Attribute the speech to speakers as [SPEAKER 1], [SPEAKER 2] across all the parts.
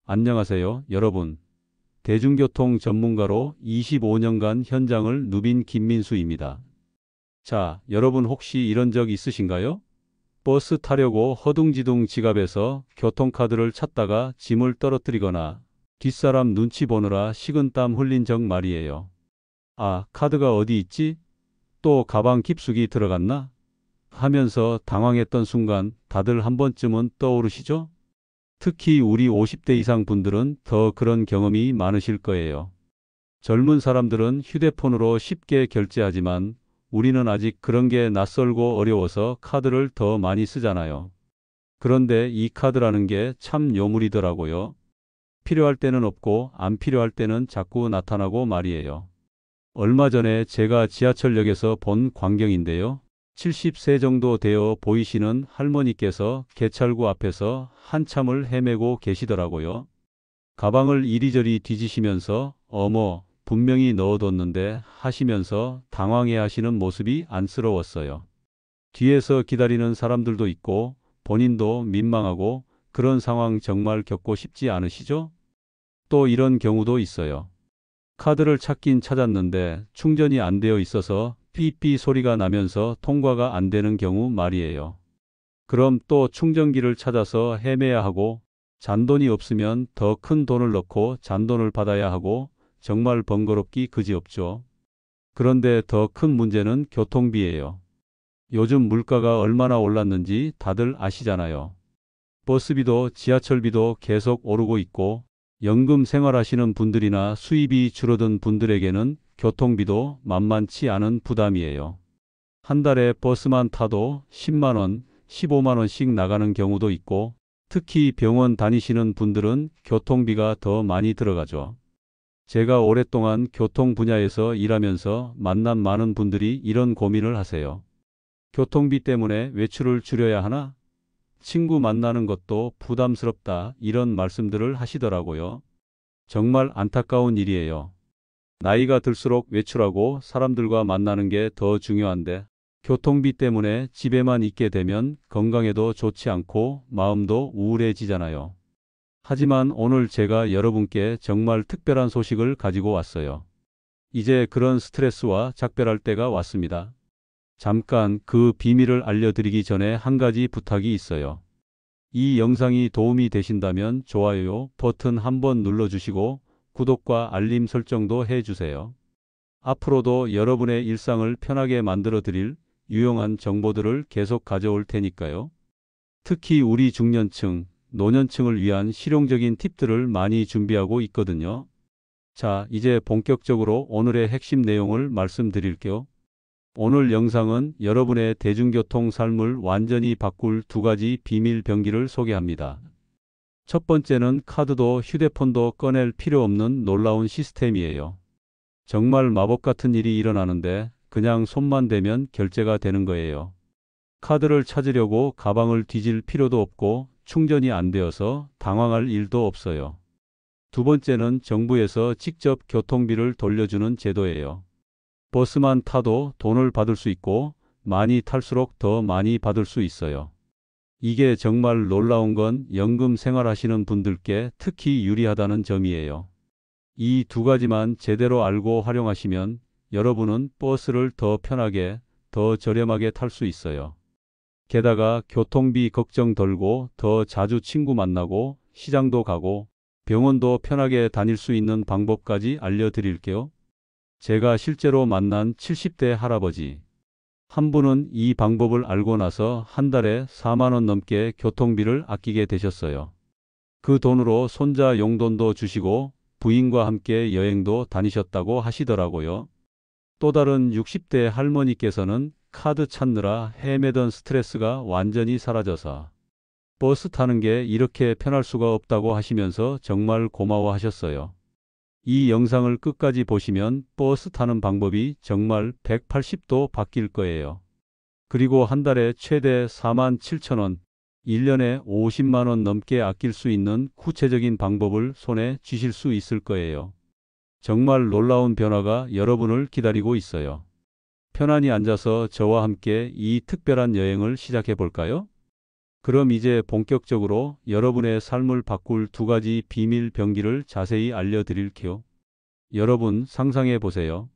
[SPEAKER 1] 안녕하세요, 여러분. 대중교통 전문가로 25년간 현장을 누빈 김민수입니다. 자, 여러분 혹시 이런 적 있으신가요? 버스 타려고 허둥지둥 지갑에서 교통카드를 찾다가 짐을 떨어뜨리거나 뒷사람 눈치 보느라 식은땀 흘린 적 말이에요. 아, 카드가 어디 있지? 또 가방 깊숙이 들어갔나? 하면서 당황했던 순간 다들 한 번쯤은 떠오르시죠? 특히 우리 50대 이상 분들은 더 그런 경험이 많으실 거예요. 젊은 사람들은 휴대폰으로 쉽게 결제하지만 우리는 아직 그런 게 낯설고 어려워서 카드를 더 많이 쓰잖아요. 그런데 이 카드라는 게 참 요물이더라고요. 필요할 때는 없고 안 필요할 때는 자꾸 나타나고 말이에요. 얼마 전에 제가 지하철역에서 본 광경인데요. 70세 정도 되어 보이시는 할머니께서 개찰구 앞에서 한참을 헤매고 계시더라고요. 가방을 이리저리 뒤지시면서 어머, 분명히 넣어뒀는데 하시면서 당황해 하시는 모습이 안쓰러웠어요. 뒤에서 기다리는 사람들도 있고 본인도 민망하고 그런 상황 정말 겪고 싶지 않으시죠? 또 이런 경우도 있어요. 카드를 찾긴 찾았는데 충전이 안 되어 있어서 삐삐 소리가 나면서 통과가 안 되는 경우 말이에요. 그럼 또 충전기를 찾아서 헤매야 하고 잔돈이 없으면 더 큰 돈을 넣고 잔돈을 받아야 하고 정말 번거롭기 그지없죠. 그런데 더 큰 문제는 교통비예요. 요즘 물가가 얼마나 올랐는지 다들 아시잖아요. 버스비도 지하철비도 계속 오르고 있고 연금 생활하시는 분들이나 수입이 줄어든 분들에게는 교통비도 만만치 않은 부담이에요. 한 달에 버스만 타도 10만 원, 15만 원씩 나가는 경우도 있고 특히 병원 다니시는 분들은 교통비가 더 많이 들어가죠. 제가 오랫동안 교통 분야에서 일하면서 만난 많은 분들이 이런 고민을 하세요. 교통비 때문에 외출을 줄여야 하나? 친구 만나는 것도 부담스럽다 이런 말씀들을 하시더라고요. 정말 안타까운 일이에요. 나이가 들수록 외출하고 사람들과 만나는 게 더 중요한데 교통비 때문에 집에만 있게 되면 건강에도 좋지 않고 마음도 우울해지잖아요. 하지만 오늘 제가 여러분께 정말 특별한 소식을 가지고 왔어요. 이제 그런 스트레스와 작별할 때가 왔습니다. 잠깐 그 비밀을 알려드리기 전에 한 가지 부탁이 있어요. 이 영상이 도움이 되신다면 좋아요 버튼 한번 눌러주시고 구독과 알림 설정도 해주세요. 앞으로도 여러분의 일상을 편하게 만들어 드릴 유용한 정보들을 계속 가져올 테니까요. 특히 우리 중년층, 노년층을 위한 실용적인 팁들을 많이 준비하고 있거든요. 자, 이제 본격적으로 오늘의 핵심 내용을 말씀드릴게요. 오늘 영상은 여러분의 대중교통 삶을 완전히 바꿀 두 가지 비밀 병기를 소개합니다. 첫 번째는 카드도 휴대폰도 꺼낼 필요 없는 놀라운 시스템이에요. 정말 마법 같은 일이 일어나는데 그냥 손만 대면 결제가 되는 거예요. 카드를 찾으려고 가방을 뒤질 필요도 없고 충전이 안 되어서 당황할 일도 없어요. 두 번째는 정부에서 직접 교통비를 돌려주는 제도예요. 버스만 타도 돈을 받을 수 있고 많이 탈수록 더 많이 받을 수 있어요. 이게 정말 놀라운 건 연금 생활하시는 분들께 특히 유리하다는 점이에요. 이 두 가지만 제대로 알고 활용하시면 여러분은 버스를 더 편하게, 더 저렴하게 탈 수 있어요. 게다가 교통비 걱정 덜고 더 자주 친구 만나고 시장도 가고 병원도 편하게 다닐 수 있는 방법까지 알려드릴게요. 제가 실제로 만난 70대 할아버지 한 분은 이 방법을 알고 나서 한 달에 4만 원 넘게 교통비를 아끼게 되셨어요. 그 돈으로 손자 용돈도 주시고 부인과 함께 여행도 다니셨다고 하시더라고요. 또 다른 60대 할머니께서는 카드 찾느라 헤매던 스트레스가 완전히 사라져서 버스 타는 게 이렇게 편할 수가 없다고 하시면서 정말 고마워하셨어요. 이 영상을 끝까지 보시면 버스 타는 방법이 정말 180도 바뀔 거예요. 그리고 한 달에 최대 4만 7천 원, 1년에 50만 원 넘게 아낄 수 있는 구체적인 방법을 손에 쥐실 수 있을 거예요. 정말 놀라운 변화가 여러분을 기다리고 있어요. 편안히 앉아서 저와 함께 이 특별한 여행을 시작해 볼까요? 그럼 이제 본격적으로 여러분의 삶을 바꿀 두 가지 비밀 병기를 자세히 알려드릴게요. 여러분 상상해 보세요.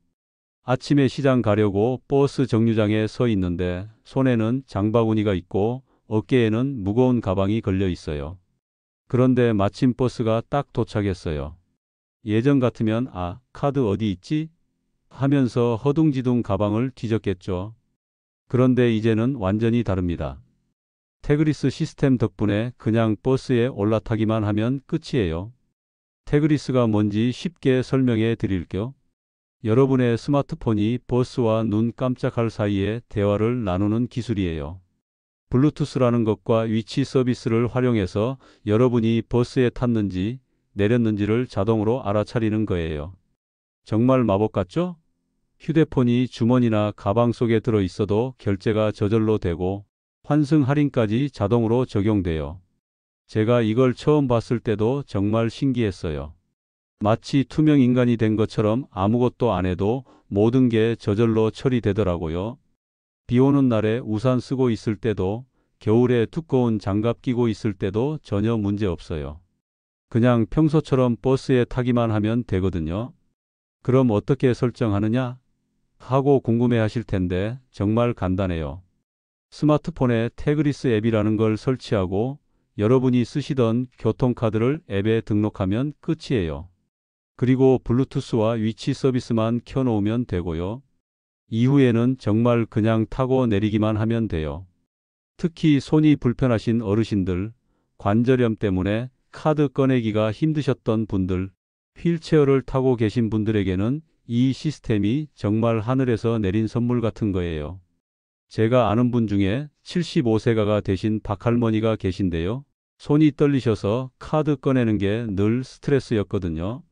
[SPEAKER 1] 아침에 시장 가려고 버스 정류장에 서 있는데 손에는 장바구니가 있고 어깨에는 무거운 가방이 걸려 있어요. 그런데 마침 버스가 딱 도착했어요. 예전 같으면 카드 어디 있지? 하면서 허둥지둥 가방을 뒤졌겠죠. 그런데 이제는 완전히 다릅니다. 태그리스 시스템 덕분에 그냥 버스에 올라타기만 하면 끝이에요. 태그리스가 뭔지 쉽게 설명해 드릴게요. 여러분의 스마트폰이 버스와 눈 깜짝할 사이에 대화를 나누는 기술이에요. 블루투스라는 것과 위치 서비스를 활용해서 여러분이 버스에 탔는지 내렸는지를 자동으로 알아차리는 거예요. 정말 마법 같죠? 휴대폰이 주머니나 가방 속에 들어 있어도 결제가 저절로 되고 환승 할인까지 자동으로 적용돼요. 제가 이걸 처음 봤을 때도 정말 신기했어요. 마치 투명 인간이 된 것처럼 아무것도 안 해도 모든 게 저절로 처리되더라고요. 비 오는 날에 우산 쓰고 있을 때도 겨울에 두꺼운 장갑 끼고 있을 때도 전혀 문제 없어요. 그냥 평소처럼 버스에 타기만 하면 되거든요. 그럼 어떻게 설정하느냐? 하고 궁금해 하실 텐데 정말 간단해요. 스마트폰에 태그리스 앱이라는 걸 설치하고 여러분이 쓰시던 교통카드를 앱에 등록하면 끝이에요. 그리고 블루투스와 위치 서비스만 켜놓으면 되고요. 이후에는 정말 그냥 타고 내리기만 하면 돼요. 특히 손이 불편하신 어르신들, 관절염 때문에 카드 꺼내기가 힘드셨던 분들, 휠체어를 타고 계신 분들에게는 이 시스템이 정말 하늘에서 내린 선물 같은 거예요. 제가 아는 분 중에 75세가가 되신 박할머니가 계신데요. 손이 떨리셔서 카드 꺼내는 게 늘 스트레스였거든요.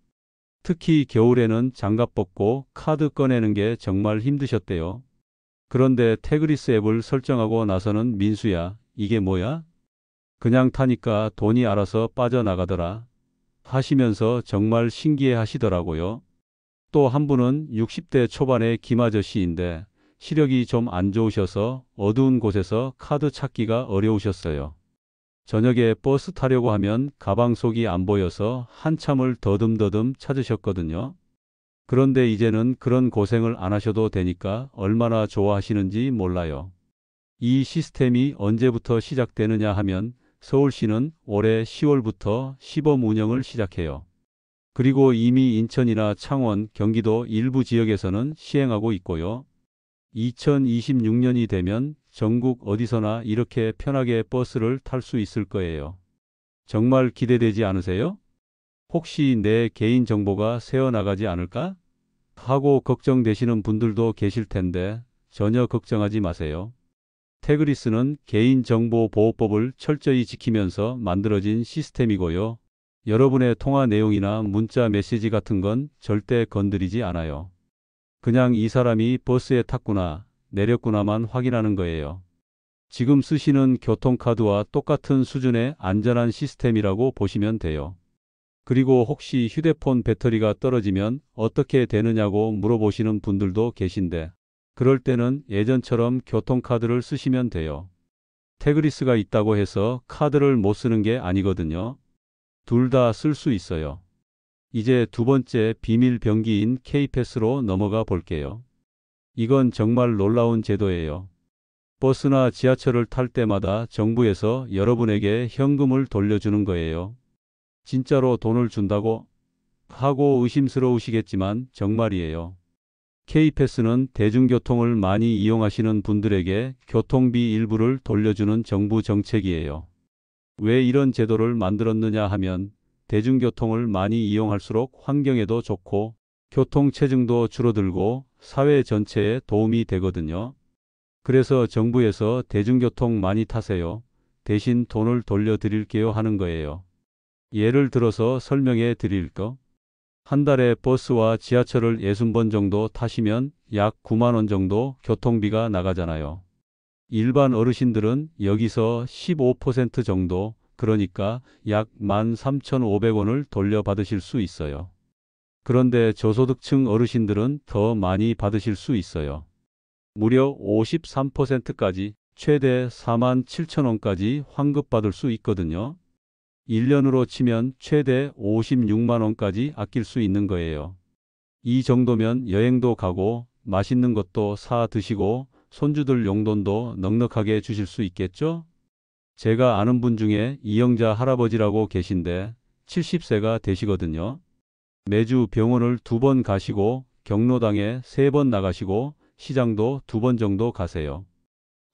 [SPEAKER 1] 특히 겨울에는 장갑 벗고 카드 꺼내는 게 정말 힘드셨대요. 그런데 태그리스 앱을 설정하고 나서는 민수야, 이게 뭐야? 그냥 타니까 돈이 알아서 빠져나가더라. 하시면서 정말 신기해 하시더라고요. 또 한 분은 60대 초반의 김아저씨인데 시력이 좀 안 좋으셔서 어두운 곳에서 카드 찾기가 어려우셨어요. 저녁에 버스 타려고 하면 가방 속이 안 보여서 한참을 더듬더듬 찾으셨거든요. 그런데 이제는 그런 고생을 안 하셔도 되니까 얼마나 좋아하시는지 몰라요. 이 시스템이 언제부터 시작되느냐 하면 서울시는 올해 10월부터 시범 운영을 시작해요. 그리고 이미 인천이나 창원, 경기도 일부 지역에서는 시행하고 있고요. 2026년이 되면 전국 어디서나 이렇게 편하게 버스를 탈 수 있을 거예요. 정말 기대되지 않으세요? 혹시 내 개인 정보가 새어나가지 않을까? 하고 걱정되시는 분들도 계실 텐데 전혀 걱정하지 마세요. 태그리스는 개인정보보호법을 철저히 지키면서 만들어진 시스템이고요. 여러분의 통화 내용이나 문자 메시지 같은 건 절대 건드리지 않아요. 그냥 이 사람이 버스에 탔구나, 내렸구나만 확인하는 거예요. 지금 쓰시는 교통카드와 똑같은 수준의 안전한 시스템이라고 보시면 돼요. 그리고 혹시 휴대폰 배터리가 떨어지면 어떻게 되느냐고 물어보시는 분들도 계신데 그럴 때는 예전처럼 교통카드를 쓰시면 돼요. 태그리스가 있다고 해서 카드를 못 쓰는 게 아니거든요. 둘 다 쓸 수 있어요. 이제 두 번째 비밀 병기인 K패스로 넘어가 볼게요. 이건 정말 놀라운 제도예요. 버스나 지하철을 탈 때마다 정부에서 여러분에게 현금을 돌려주는 거예요. 진짜로 돈을 준다고? 하고 의심스러우시겠지만 정말이에요. K패스는 대중교통을 많이 이용하시는 분들에게 교통비 일부를 돌려주는 정부 정책이에요. 왜 이런 제도를 만들었느냐 하면 대중교통을 많이 이용할수록 환경에도 좋고 교통체증도 줄어들고 사회 전체에 도움이 되거든요. 그래서 정부에서 대중교통 많이 타세요. 대신 돈을 돌려드릴게요 하는 거예요. 예를 들어서 설명해 드릴까? 한 달에 버스와 지하철을 60번 정도 타시면 약 9만 원 정도 교통비가 나가잖아요. 일반 어르신들은 여기서 15% 정도, 그러니까 약 13,500원을 돌려받으실 수 있어요. 그런데 저소득층 어르신들은 더 많이 받으실 수 있어요. 무려 53%까지 최대 47,000원까지 환급받을 수 있거든요. 1년으로 치면 최대 56만원까지 아낄 수 있는 거예요. 이 정도면 여행도 가고 맛있는 것도 사 드시고 손주들 용돈도 넉넉하게 주실 수 있겠죠? 제가 아는 분 중에 이영자 할아버지라고 계신데 70세가 되시거든요. 매주 병원을 2번 가시고 경로당에 3번 나가시고 시장도 2번 정도 가세요.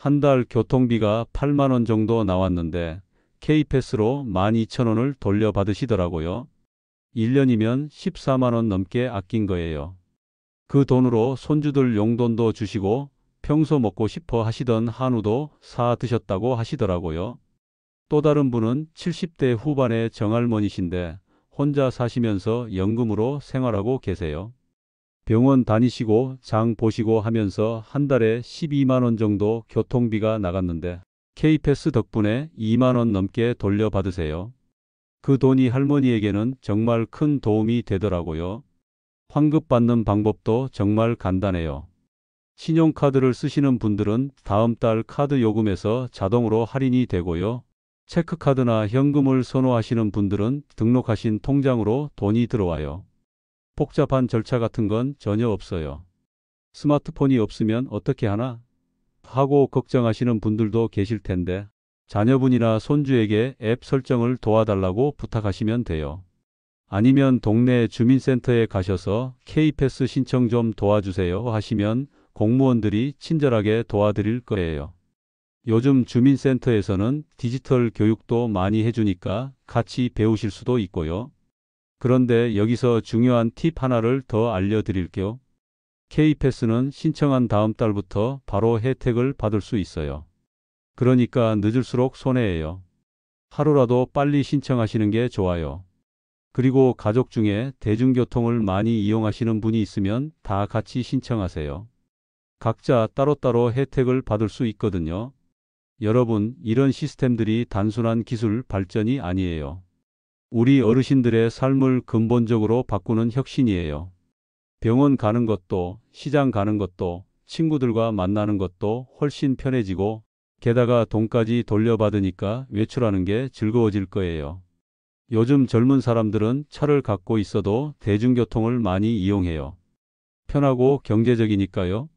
[SPEAKER 1] 한 달 교통비가 8만원 정도 나왔는데 K패스로 12,000원을 돌려받으시더라고요. 1년이면 14만원 넘게 아낀 거예요. 그 돈으로 손주들 용돈도 주시고 평소 먹고 싶어 하시던 한우도 사 드셨다고 하시더라고요. 또 다른 분은 70대 후반의 정할머니신데 혼자 사시면서 연금으로 생활하고 계세요. 병원 다니시고 장 보시고 하면서 한 달에 12만원 정도 교통비가 나갔는데 K패스 덕분에 2만원 넘게 돌려받으세요. 그 돈이 할머니에게는 정말 큰 도움이 되더라고요. 환급받는 방법도 정말 간단해요. 신용카드를 쓰시는 분들은 다음 달 카드 요금에서 자동으로 할인이 되고요. 체크카드나 현금을 선호하시는 분들은 등록하신 통장으로 돈이 들어와요. 복잡한 절차 같은 건 전혀 없어요. 스마트폰이 없으면 어떻게 하나? 하고 걱정하시는 분들도 계실 텐데 자녀분이나 손주에게 앱 설정을 도와달라고 부탁하시면 돼요. 아니면 동네 주민센터에 가셔서 K패스 신청 좀 도와주세요 하시면 공무원들이 친절하게 도와드릴 거예요. 요즘 주민센터에서는 디지털 교육도 많이 해주니까 같이 배우실 수도 있고요. 그런데 여기서 중요한 팁 하나를 더 알려드릴게요. K패스는 신청한 다음 달부터 바로 혜택을 받을 수 있어요. 그러니까 늦을수록 손해예요. 하루라도 빨리 신청하시는 게 좋아요. 그리고 가족 중에 대중교통을 많이 이용하시는 분이 있으면 다 같이 신청하세요. 각자 따로따로 혜택을 받을 수 있거든요. 여러분, 이런 시스템들이 단순한 기술 발전이 아니에요. 우리 어르신들의 삶을 근본적으로 바꾸는 혁신이에요. 병원 가는 것도, 시장 가는 것도, 친구들과 만나는 것도 훨씬 편해지고 게다가 돈까지 돌려받으니까 외출하는 게 즐거워질 거예요. 요즘 젊은 사람들은 차를 갖고 있어도 대중교통을 많이 이용해요. 편하고 경제적이니까요.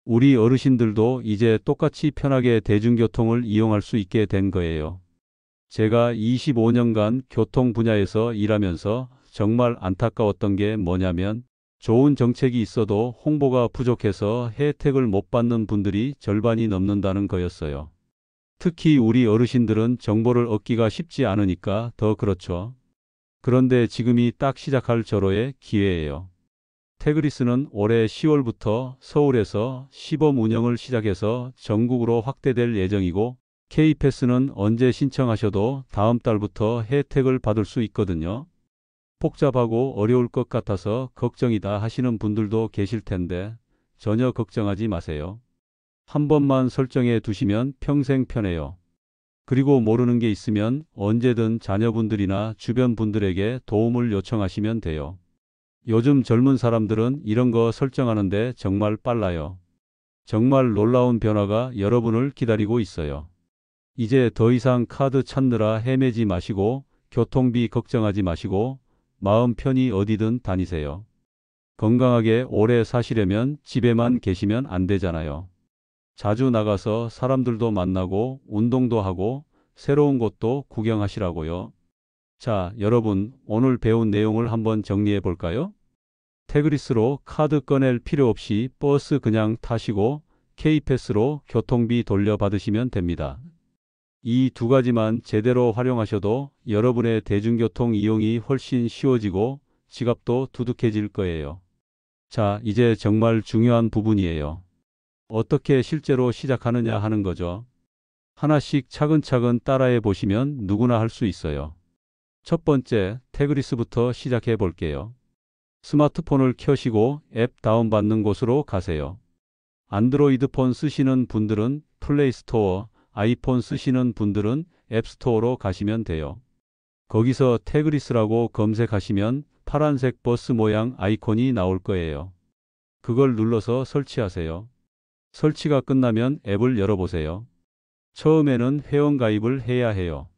[SPEAKER 1] 우리 어르신들도 이제 똑같이 편하게 대중교통을 이용할 수 있게 된 거예요. 제가 25년간 교통 분야에서 일하면서 정말 안타까웠던 게 뭐냐면 좋은 정책이 있어도 홍보가 부족해서 혜택을 못 받는 분들이 절반이 넘는다는 거였어요. 특히 우리 어르신들은 정보를 얻기가 쉽지 않으니까 더 그렇죠. 그런데 지금이 딱 시작할 절호의 기회예요. 태그리스는 올해 10월부터 서울에서 시범 운영을 시작해서 전국으로 확대될 예정이고 K패스는 언제 신청하셔도 다음 달부터 혜택을 받을 수 있거든요. 복잡하고 어려울 것 같아서 걱정이다 하시는 분들도 계실 텐데 전혀 걱정하지 마세요. 한 번만 설정해 두시면 평생 편해요. 그리고 모르는 게 있으면 언제든 자녀분들이나 주변 분들에게 도움을 요청하시면 돼요. 요즘 젊은 사람들은 이런 거 설정하는데 정말 빨라요. 정말 놀라운 변화가 여러분을 기다리고 있어요. 이제 더 이상 카드 찾느라 헤매지 마시고 교통비 걱정하지 마시고 마음 편히 어디든 다니세요. 건강하게 오래 사시려면 집에만 계시면 안 되잖아요. 자주 나가서 사람들도 만나고 운동도 하고 새로운 곳도 구경하시라고요. 자, 여러분, 오늘 배운 내용을 한번 정리해 볼까요? 태그리스로 카드 꺼낼 필요 없이 버스 그냥 타시고 K패스로 교통비 돌려받으시면 됩니다. 이 두 가지만 제대로 활용하셔도 여러분의 대중교통 이용이 훨씬 쉬워지고 지갑도 두둑해질 거예요. 자, 이제 정말 중요한 부분이에요. 어떻게 실제로 시작하느냐 하는 거죠. 하나씩 차근차근 따라해 보시면 누구나 할 수 있어요. 첫 번째, 태그리스부터 시작해 볼게요. 스마트폰을 켜시고 앱 다운받는 곳으로 가세요. 안드로이드 폰 쓰시는 분들은 플레이스토어, 아이폰 쓰시는 분들은 앱스토어로 가시면 돼요. 거기서 태그리스라고 검색하시면 파란색 버스 모양 아이콘이 나올 거예요. 그걸 눌러서 설치하세요. 설치가 끝나면 앱을 열어보세요. 처음에는 회원가입을 해야 해요.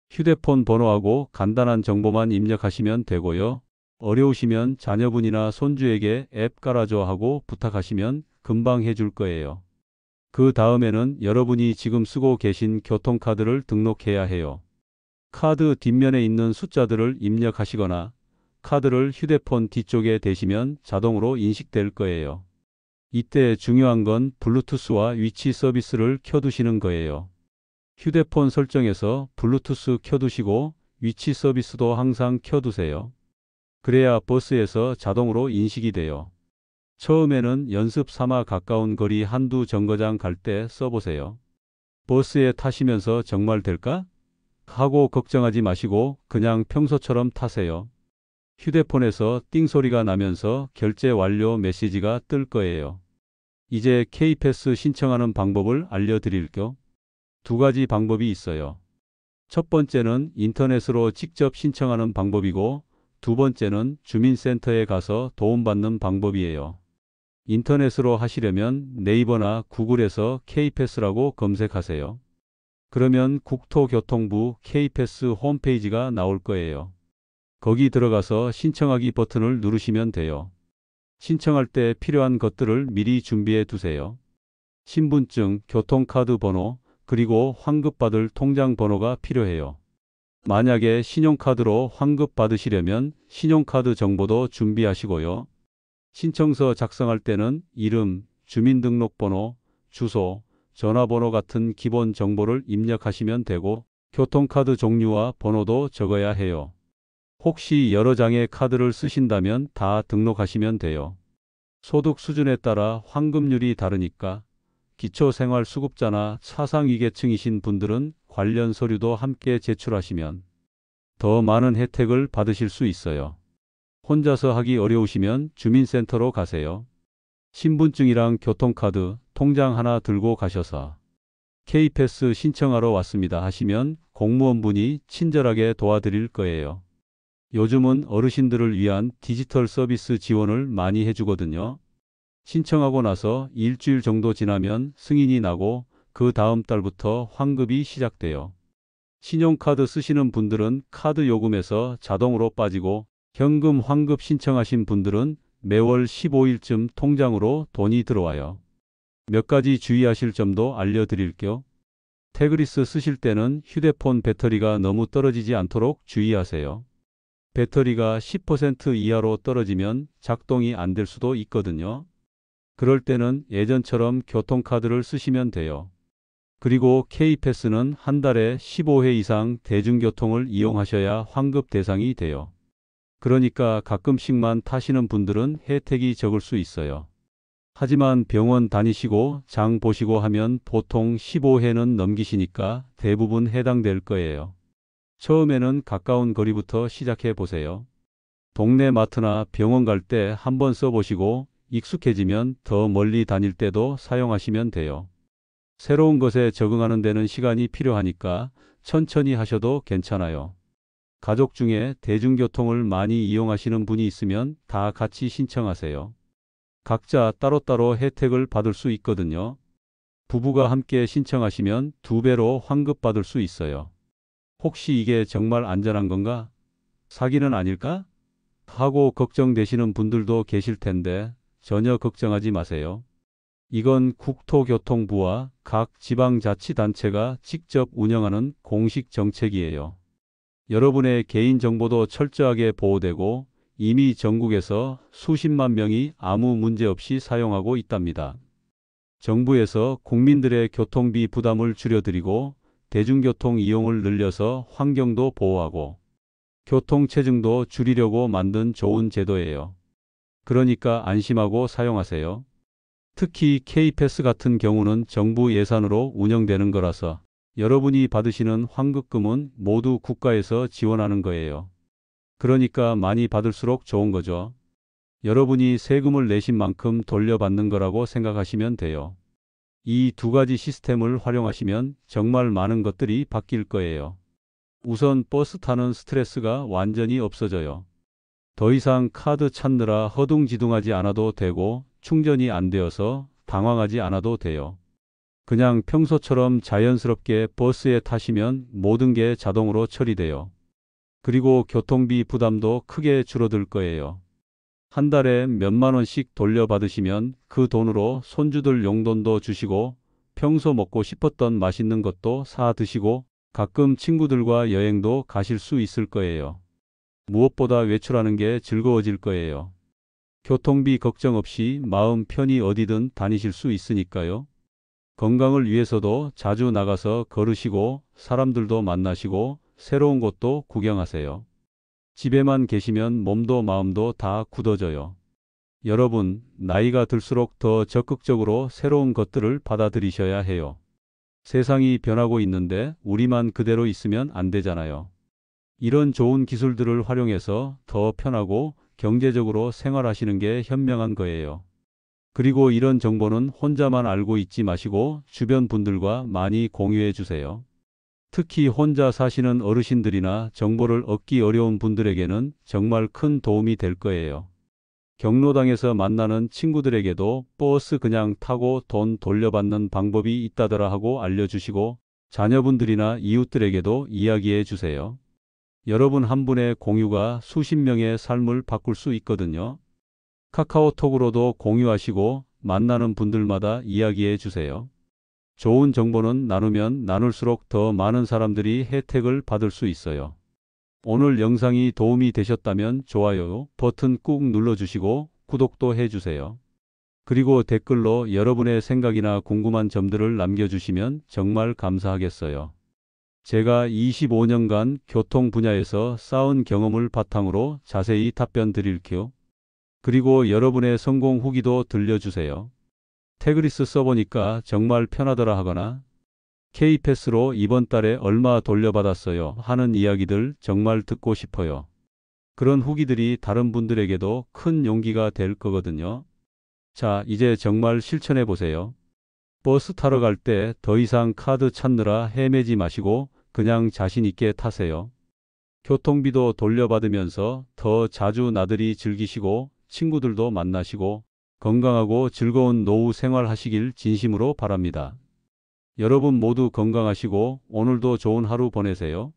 [SPEAKER 1] 휴대폰 번호하고 간단한 정보만 입력하시면 되고요. 어려우시면 자녀분이나 손주에게 앱 깔아줘 하고 부탁하시면 금방 해줄 거예요. 그 다음에는 여러분이 지금 쓰고 계신 교통카드를 등록해야 해요. 카드 뒷면에 있는 숫자들을 입력하시거나 카드를 휴대폰 뒤쪽에 대시면 자동으로 인식될 거예요. 이때 중요한 건 블루투스와 위치 서비스를 켜두시는 거예요. 휴대폰 설정에서 블루투스 켜두시고 위치 서비스도 항상 켜두세요. 그래야 버스에서 자동으로 인식이 돼요. 처음에는 연습 삼아 가까운 거리 한두 정거장 갈 때 써보세요. 버스에 타시면서 정말 될까? 하고 걱정하지 마시고 그냥 평소처럼 타세요. 휴대폰에서 띵 소리가 나면서 결제 완료 메시지가 뜰 거예요. 이제 K패스 신청하는 방법을 알려드릴게요. 두 가지 방법이 있어요. 첫 번째는 인터넷으로 직접 신청하는 방법이고 두 번째는 주민센터에 가서 도움받는 방법이에요. 인터넷으로 하시려면 네이버나 구글에서 K패스라고 검색하세요. 그러면 국토교통부 K패스 홈페이지가 나올 거예요. 거기 들어가서 신청하기 버튼을 누르시면 돼요. 신청할 때 필요한 것들을 미리 준비해 두세요. 신분증, 교통카드 번호, 그리고 환급받을 통장 번호가 필요해요. 만약에 신용카드로 환급 받으시려면 신용카드 정보도 준비하시고요. 신청서 작성할 때는 이름, 주민등록번호, 주소, 전화번호 같은 기본 정보를 입력하시면 되고 교통카드 종류와 번호도 적어야 해요. 혹시 여러 장의 카드를 쓰신다면 다 등록하시면 돼요. 소득 수준에 따라 환급률이 다르니까 기초생활수급자나 차상위계층이신 분들은 관련 서류도 함께 제출하시면 더 많은 혜택을 받으실 수 있어요. 혼자서 하기 어려우시면 주민센터로 가세요. 신분증이랑 교통카드, 통장 하나 들고 가셔서 K패스 신청하러 왔습니다 하시면 공무원분이 친절하게 도와드릴 거예요. 요즘은 어르신들을 위한 디지털 서비스 지원을 많이 해주거든요. 신청하고 나서 일주일 정도 지나면 승인이 나고 그 다음 달부터 환급이 시작돼요. 신용카드 쓰시는 분들은 카드 요금에서 자동으로 빠지고 현금 환급 신청하신 분들은 매월 15일쯤 통장으로 돈이 들어와요. 몇 가지 주의하실 점도 알려드릴게요. 태그리스 쓰실 때는 휴대폰 배터리가 너무 떨어지지 않도록 주의하세요. 배터리가 10% 이하로 떨어지면 작동이 안 될 수도 있거든요. 그럴 때는 예전처럼 교통카드를 쓰시면 돼요. 그리고 K패스는 한 달에 15회 이상 대중교통을 이용하셔야 환급 대상이 돼요. 그러니까 가끔씩만 타시는 분들은 혜택이 적을 수 있어요. 하지만 병원 다니시고 장 보시고 하면 보통 15회는 넘기시니까 대부분 해당될 거예요. 처음에는 가까운 거리부터 시작해 보세요. 동네 마트나 병원 갈 때 한번 써보시고 익숙해지면 더 멀리 다닐 때도 사용하시면 돼요. 새로운 것에 적응하는 데는 시간이 필요하니까 천천히 하셔도 괜찮아요. 가족 중에 대중교통을 많이 이용하시는 분이 있으면 다 같이 신청하세요. 각자 따로따로 혜택을 받을 수 있거든요. 부부가 함께 신청하시면 2배로 환급받을 수 있어요. 혹시 이게 정말 안전한 건가? 사기는 아닐까? 하고 걱정되시는 분들도 계실 텐데 전혀 걱정하지 마세요. 이건 국토교통부와 각 지방자치단체가 직접 운영하는 공식 정책이에요. 여러분의 개인정보도 철저하게 보호되고 이미 전국에서 수십만 명이 아무 문제 없이 사용하고 있답니다. 정부에서 국민들의 교통비 부담을 줄여드리고 대중교통 이용을 늘려서 환경도 보호하고 교통체증도 줄이려고 만든 좋은 제도예요. 그러니까 안심하고 사용하세요. 특히 K패스 같은 경우는 정부 예산으로 운영되는 거라서 여러분이 받으시는 환급금은 모두 국가에서 지원하는 거예요. 그러니까 많이 받을수록 좋은 거죠. 여러분이 세금을 내신 만큼 돌려받는 거라고 생각하시면 돼요. 이 두 가지 시스템을 활용하시면 정말 많은 것들이 바뀔 거예요. 우선 버스 타는 스트레스가 완전히 없어져요. 더 이상 카드 찾느라 허둥지둥하지 않아도 되고 충전이 안 되어서 당황하지 않아도 돼요. 그냥 평소처럼 자연스럽게 버스에 타시면 모든 게 자동으로 처리돼요. 그리고 교통비 부담도 크게 줄어들 거예요. 한 달에 몇만 원씩 돌려받으시면 그 돈으로 손주들 용돈도 주시고 평소 먹고 싶었던 맛있는 것도 사 드시고 가끔 친구들과 여행도 가실 수 있을 거예요. 무엇보다 외출하는 게 즐거워질 거예요. 교통비 걱정 없이 마음 편히 어디든 다니실 수 있으니까요. 건강을 위해서도 자주 나가서 걸으시고 사람들도 만나시고 새로운 곳도 구경하세요. 집에만 계시면 몸도 마음도 다 굳어져요. 여러분, 나이가 들수록 더 적극적으로 새로운 것들을 받아들이셔야 해요. 세상이 변하고 있는데 우리만 그대로 있으면 안 되잖아요. 이런 좋은 기술들을 활용해서 더 편하고 경제적으로 생활하시는 게 현명한 거예요. 그리고 이런 정보는 혼자만 알고 있지 마시고 주변 분들과 많이 공유해 주세요. 특히 혼자 사시는 어르신들이나 정보를 얻기 어려운 분들에게는 정말 큰 도움이 될 거예요. 경로당에서 만나는 친구들에게도 버스 그냥 타고 돈 돌려받는 방법이 있다더라 하고 알려주시고 자녀분들이나 이웃들에게도 이야기해 주세요. 여러분 한 분의 공유가 수십 명의 삶을 바꿀 수 있거든요. 카카오톡으로도 공유하시고 만나는 분들마다 이야기해 주세요. 좋은 정보는 나누면 나눌수록 더 많은 사람들이 혜택을 받을 수 있어요. 오늘 영상이 도움이 되셨다면 좋아요 버튼 꾹 눌러주시고 구독도 해주세요. 그리고 댓글로 여러분의 생각이나 궁금한 점들을 남겨주시면 정말 감사하겠어요. 제가 25년간 교통 분야에서 쌓은 경험을 바탕으로 자세히 답변 드릴게요. 그리고 여러분의 성공 후기도 들려주세요. 태그리스 써보니까 정말 편하더라 하거나 K패스로 이번 달에 얼마 돌려받았어요 하는 이야기들 정말 듣고 싶어요. 그런 후기들이 다른 분들에게도 큰 용기가 될 거거든요. 자, 이제 정말 실천해 보세요. 버스 타러 갈 때 더 이상 카드 찾느라 헤매지 마시고 그냥 자신 있게 타세요. 교통비도 돌려받으면서 더 자주 나들이 즐기시고 친구들도 만나시고 건강하고 즐거운 노후 생활 하시길 진심으로 바랍니다. 여러분 모두 건강하시고 오늘도 좋은 하루 보내세요.